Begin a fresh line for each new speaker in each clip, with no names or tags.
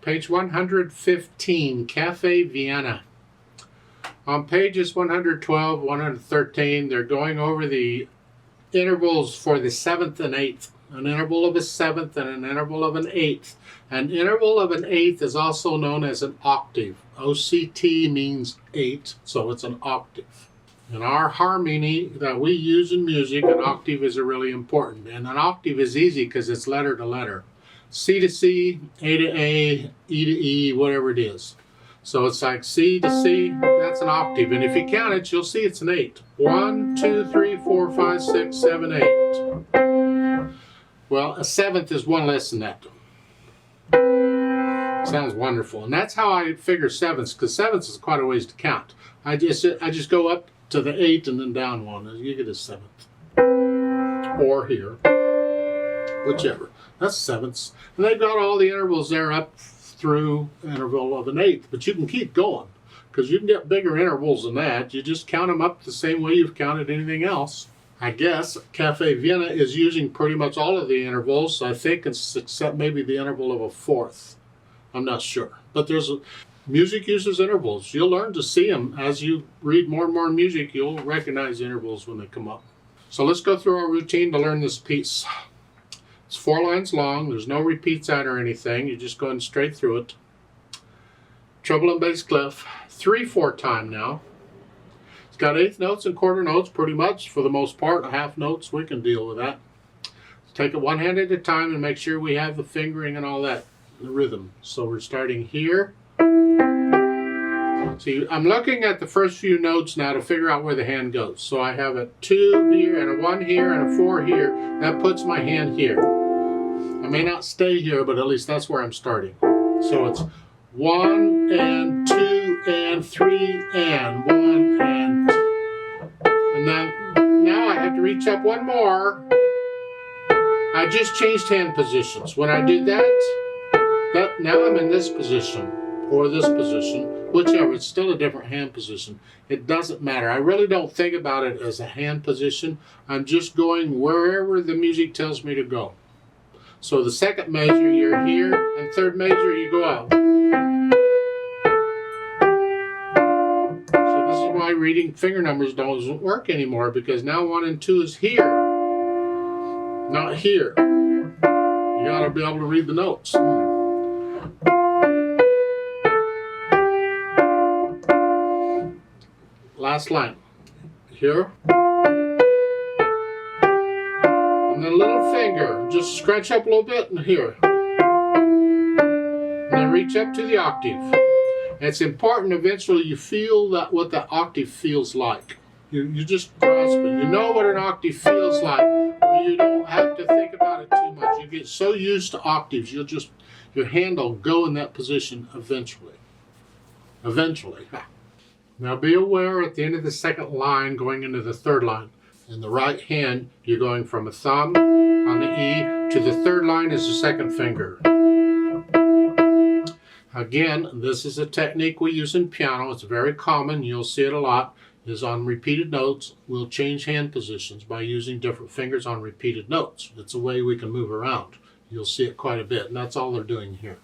Page 115, Cafe Vienna. On pages 112, 113, they're going over the intervals for the 7th and 8th. An interval of a 7th and an interval of an 8th. An interval of an 8th is also known as an octave. OCT means 8, so it's an octave. In our harmony that we use in music, an octave is really important. And an octave is easy because it's letter to letter. C to C, A to A, E to E, whatever it is. So it's like C to C, that's an octave. And if you count it, you'll see it's an 8. 1, 2, 3, 4, 5, 6, 7, 8. Well, a 7th is one less than that. Sounds wonderful. And that's how I figure 7ths, because 7ths is quite a ways to count. I just go up to the 8 and then down 1, and you get a 7th. Or here. Whichever. That's 7ths. And they've got all the intervals there up through interval of an 8th. But you can keep going, because you can get bigger intervals than that. You just count them up the same way you've counted anything else. I guess Cafe Vienna is using pretty much all of the intervals. I think it's except maybe the interval of a 4th. I'm not sure. But music uses intervals. You'll learn to see them. As you read more and more music, you'll recognize intervals when they come up. So let's go through our routine to learn this piece. It's 4 lines long. There's no repeats on or anything. You're just going straight through it. Treble and bass clef. 3/4 time now. It's got 1/8 notes and quarter notes pretty much for the most part. Half notes, we can deal with that. Take it one hand at a time and make sure we have the fingering and all that, the rhythm. So we're starting here. See, I'm looking at the first few notes now to figure out where the hand goes. So I have a 2 here and a 1 here and a 4 here. That puts my hand here. I may not stay here, but at least that's where I'm starting. So it's 1 and 2 and 3 and 1 and 2. And then now I have to reach up one more. I just changed hand positions. When I did that, now I'm in this position or this position, whichever. It's still a different hand position. It doesn't matter. I really don't think about it as a hand position. I'm just going wherever the music tells me to go. So the second measure, you're here, and third measure, you go out. So this is why reading finger numbers doesn't work anymore, because now 1 and 2 is here, not here. You gotta be able to read the notes. Last line. Here. And then little finger, just scratch up a little bit and here. And then reach up to the octave. It's important eventually you feel that what the octave feels like. You just grasp it. You know what an octave feels like, but you don't have to think about it too much. You get so used to octaves, your hand will go in that position eventually. Eventually. Now be aware at the end of the second line going into the third line. In the right hand, you're going from a thumb on the E to the third line is the second finger. Again, this is a technique we use in piano. It's very common. You'll see it a lot. Is on repeated notes. We'll change hand positions by using different fingers on repeated notes. It's a way we can move around. You'll see it quite a bit, and that's all they're doing here.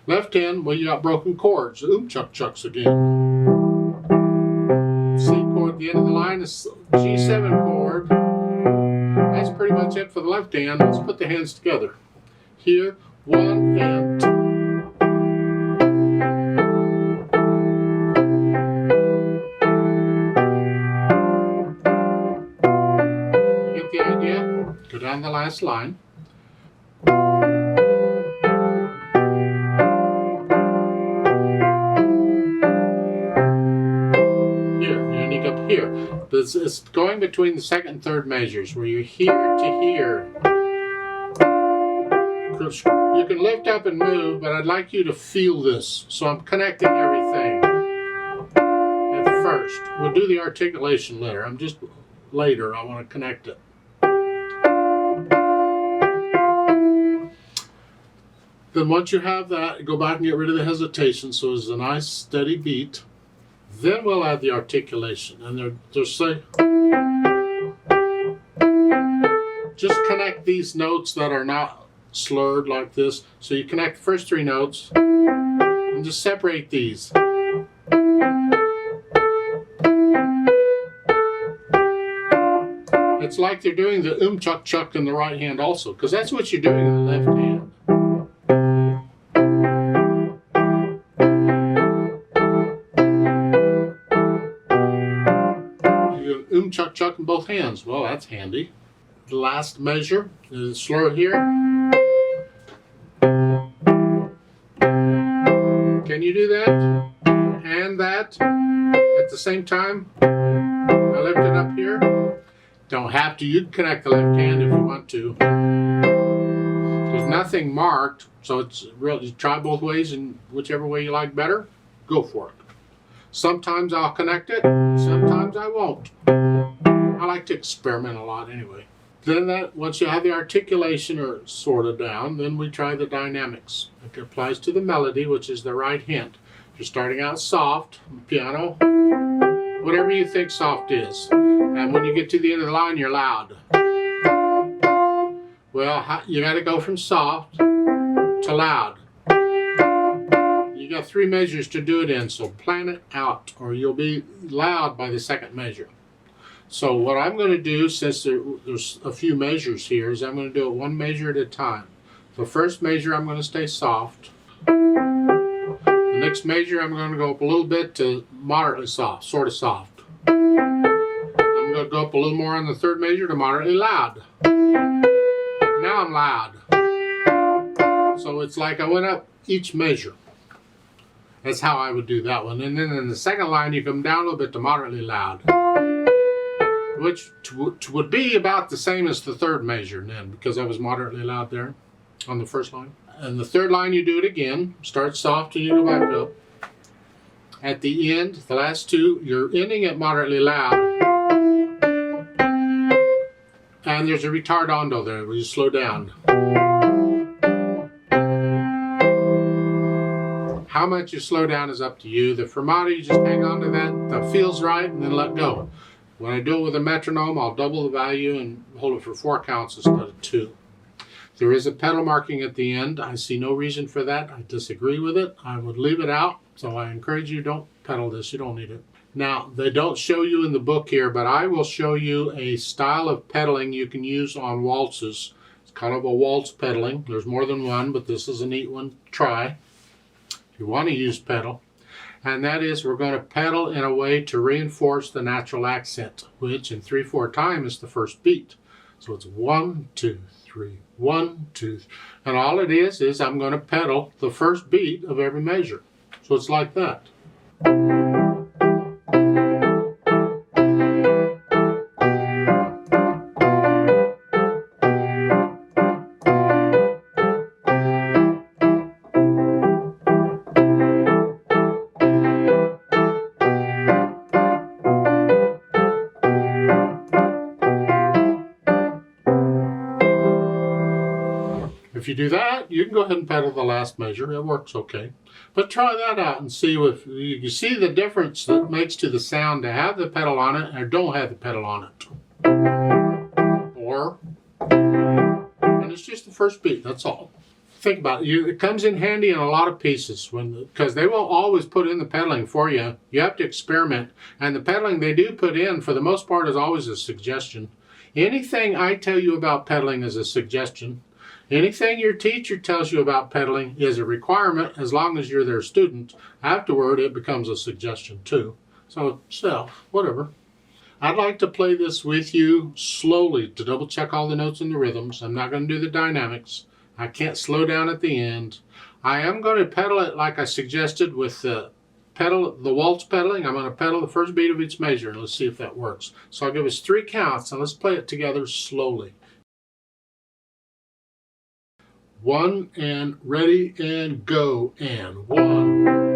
Left hand, well, you got broken chords. Chuck chucks again. C chord at the end of the line is G7 chord. That's pretty much it for the left hand. Let's put the hands together. Here, 1 and 2. You get the idea? Go down the last line. Here. It's going between the second and third measures where you're here to here. You can lift up and move, but I'd like you to feel this. So I'm connecting everything at first. We'll do the articulation later. Later, I want to connect it. Then once you have that, go back and get rid of the hesitation so it's a nice steady beat. Then we'll add the articulation, and just say, just connect these notes that are not slurred like this. So you connect the first 3 notes and just separate these. It's like they're doing the chuck chuck in the right hand also, because that's what you're doing in the left hand. You're doing chuck chuck in both hands. Well, that's handy. The last measure is slur here. Can you do that? And that at the same time? I lift it up here. Don't have to. You can connect the left hand if you want to. There's nothing marked, so it's really try both ways, and whichever way you like better, go for it. Sometimes I'll connect it, sometimes I won't. I like to experiment a lot anyway. Then once you have the articulation or sort of down, then we try the dynamics. It applies to the melody, which is the right hand. If you're starting out soft, piano, whatever you think soft is. And when you get to the end of the line, you're loud. Well, you got to go from soft to loud. You got 3 measures to do it in, so plan it out, or you'll be loud by the second measure. So what I'm going to do, since there's a few measures here, is I'm going to do it 1 measure at a time. The first measure, I'm going to stay soft. The next measure, I'm going to go up a little bit to moderately soft, sort of soft. I'm going to go up a little more on the third measure to moderately loud. Now I'm loud. So it's like I went up each measure. That's how I would do that one. And then in the second line, you come down a little bit to moderately loud, which would be about the same as the third measure then, because I was moderately loud there on the first line. And the third line, you do it again. Start soft and you go back up. At the end, the last 2, you're ending at moderately loud. And there's a retardando there where you slow down. How much you slow down is up to you. The fermata, you just hang on to that feels right and then let go. When I do it with a metronome, I'll double the value and hold it for 4 counts instead of 2. There is a pedal marking at the end. I see no reason for that. I disagree with it. I would leave it out. So I encourage you, don't pedal this. You don't need it. Now, they don't show you in the book here, but I will show you a style of pedaling you can use on waltzes. It's kind of a waltz pedaling. There's more than one, but this is a neat one to try if you want to use pedal. And that is, we're going to pedal in a way to reinforce the natural accent, which in 3/4 time is the first beat. So it's 1, 2, 3, 1, 2, and all it is I'm going to pedal the first beat of every measure. So it's like that. If you do that, you can go ahead and pedal the last measure. It works okay. But try that out and see if you can see the difference that makes to the sound to have the pedal on it or don't have the pedal on it. And it's just the first beat, that's all. Think about it. It comes in handy in a lot of pieces because they won't always put in the pedaling for you. You have to experiment. And the pedaling they do put in, for the most part, is always a suggestion. Anything I tell you about pedaling is a suggestion. Anything your teacher tells you about pedaling is a requirement as long as you're their student. Afterward, it becomes a suggestion too. So, whatever. I'd like to play this with you slowly to double check all the notes and the rhythms. I'm not going to do the dynamics. I can't slow down at the end. I am going to pedal it like I suggested with the waltz pedaling. I'm going to pedal the first beat of each measure and let's see if that works. So I'll give us 3 counts and let's play it together slowly. 1 and ready and go, and 1.